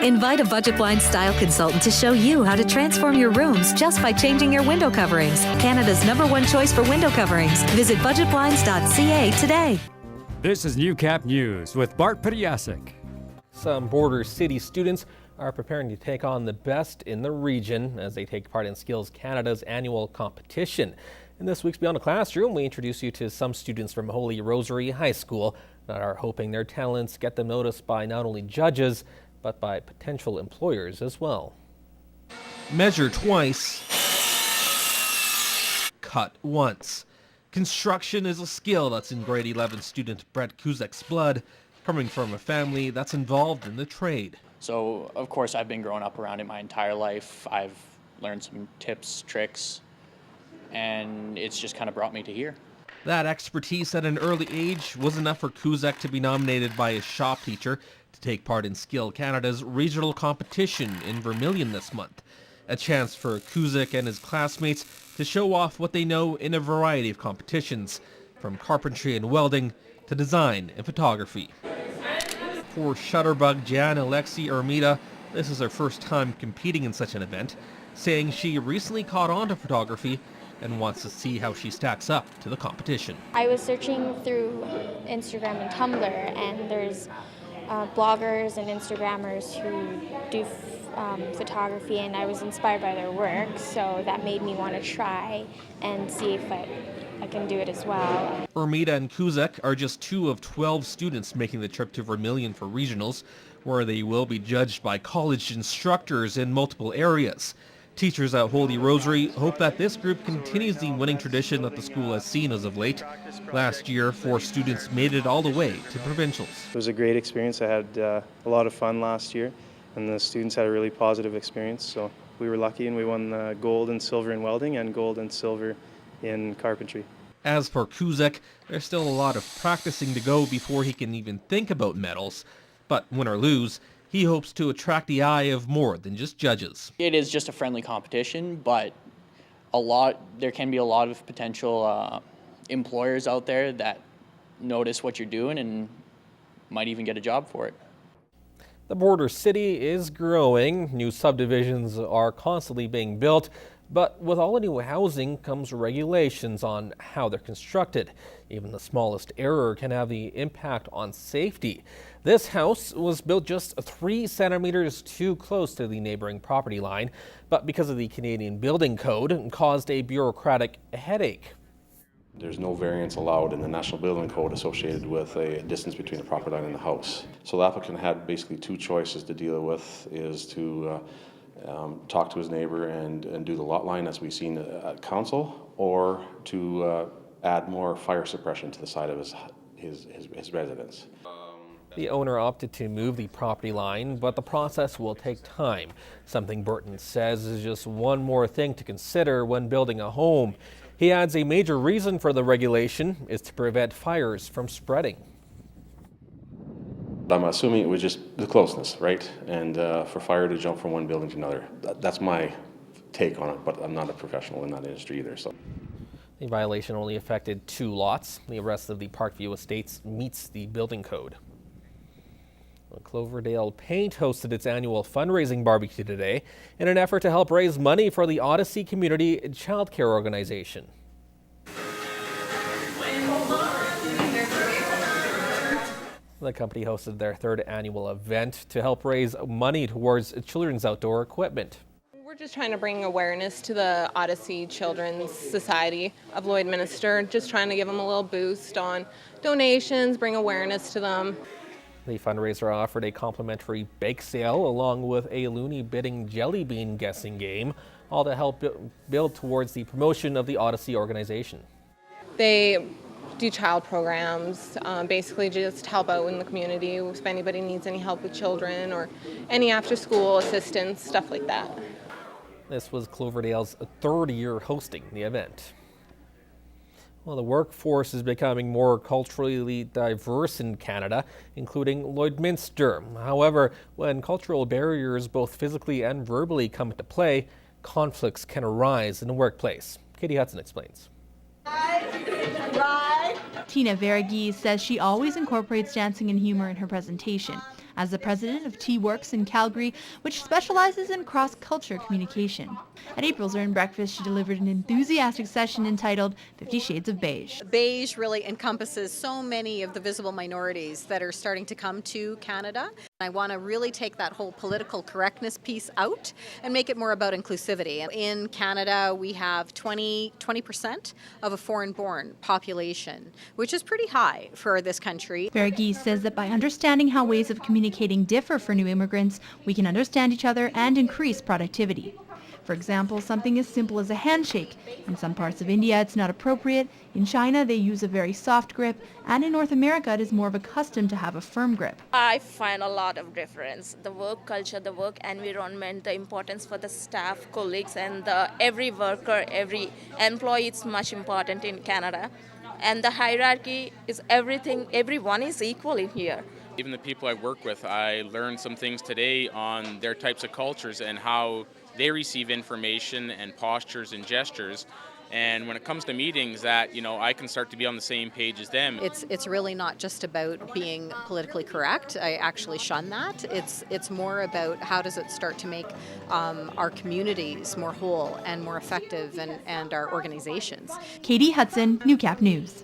Invite a Budget Blinds style consultant to show you how to transform your rooms just by changing your window coverings. Canada's #1 choice for window coverings. Visit budgetblinds.ca today. This is Newcap News with Bart Padjasek. Some border city students are preparing to take on the best in the region as they take part in Skills Canada's annual competition. In this week's Beyond the Classroom, we introduce you to some students from Holy Rosary High School that are hoping their talents get them noticed by not only judges, but by potential employers as well. Measure twice, cut once. Construction is a skill that's in grade 11 student Bart Padjasek's blood, coming from a family that's involved in the trade. So, of course, I've been growing up around it my entire life. I've learned some tips, tricks, and it's just kind of brought me to here. That expertise at an early age was enough for Padjasek to be nominated by his shop teacher to take part in Skill Canada's regional competition in Vermilion this month. A chance for Padjasek and his classmates to show off what they know in a variety of competitions, from carpentry and welding to design and photography. For Shutterbug Jan Alexi Ermita, this is her first time competing in such an event, saying she recently caught on to photography and wants to see how she stacks up to the competition. I was searching through Instagram and Tumblr, and there's bloggers and Instagrammers who do photography, and I was inspired by their work, so that made me want to try and see if I can do it as well. Ermita and Padjasek are just 2 of 12 students making the trip to Vermilion for regionals, where they will be judged by college instructors in multiple areas. Teachers at Holy Rosary hope that this group continues the winning tradition that the school has seen as of late. Last year, 4 students made it all the way to provincials. It was a great experience. I had a lot of fun last year, and the students had a really positive experience. So we were lucky, and we won gold and silver in welding and gold and silver in carpentry. As for Padjasek, there's still a lot of practicing to go before he can even think about medals. But win or lose, he hopes to attract the eye of more than just judges. It is just a friendly competition, but there can be a lot of potential employers out there that notice what you're doing and might even get a job for it. The border city is growing. New subdivisions are constantly being built, but with all the new housing comes regulations on how they're constructed. Even the smallest error can have the impact on safety. This house was built just 3 centimeters too close to the neighboring property line, but because of the Canadian Building Code, it caused a bureaucratic headache. There's no variance allowed in the National Building Code associated with a distance between the property line and the house. So the applicant had basically 2 choices to deal with, is to talk to his neighbor and do the lot line as we've seen at council, or to add more fire suppression to the side of his residence. The owner opted to move the property line, but the process will take time. Something Burton says is just one more thing to consider when building a home. He adds a major reason for the regulation is to prevent fires from spreading. I'm assuming it was just the closeness, right? And for fire to jump from one building to another. That's my take on it, but I'm not a professional in that industry either. So. The violation only affected 2 lots. The rest of the Parkview Estates meets the building code. Cloverdale Paint hosted its annual fundraising barbecue today in an effort to help raise money for the Odyssey Community Childcare Organization. The company hosted their 3rd annual event to help raise money towards children's outdoor equipment. We're just trying to bring awareness to the Odyssey Children's Society of Lloydminster, just trying to give them a little boost on donations, bring awareness to them. The fundraiser offered a complimentary bake sale along with a loony bidding jelly bean guessing game, all to help build towards the promotion of the Odyssey organization. They do child programs, basically just help out in the community if anybody needs any help with children or any after-school assistance, stuff like that. This was Cloverdale's 3rd year hosting the event. Well, the workforce is becoming more culturally diverse in Canada, including Lloydminster. However, when cultural barriers, both physically and verbally, come into play, conflicts can arise in the workplace. Katie Hudson explains. Tina Verghese says she always incorporates dancing and humor in her presentation. as the president of T-Works in Calgary, which specializes in cross-culture communication. At April's Earned Breakfast, she delivered an enthusiastic session entitled 50 Shades of Beige. Beige really encompasses so many of the visible minorities that are starting to come to Canada. I want to really take that whole political correctness piece out and make it more about inclusivity. In Canada, we have 20% of a foreign-born population, which is pretty high for this country. Verghese says that by understanding how ways of communicating differ for new immigrants, we can understand each other and increase productivity. For example, something as simple as a handshake. In some parts of India, it's not appropriate. In China, they use a very soft grip. And in North America, it is more of a custom to have a firm grip. I find a lot of difference. The work culture, the work environment, the importance for the staff, colleagues, and every worker, every employee is much important in Canada. And the hierarchy is everything. Everyone is equal in here. Even the people I work with, I learned some things today on their types of cultures and how they receive information and postures and gestures. And when it comes to meetings, that, I can start to be on the same page as them. It's really not just about being politically correct. I actually shun that. It's more about how does it start to make our communities more whole and more effective and our organizations. Katie Hudson, Newcap News.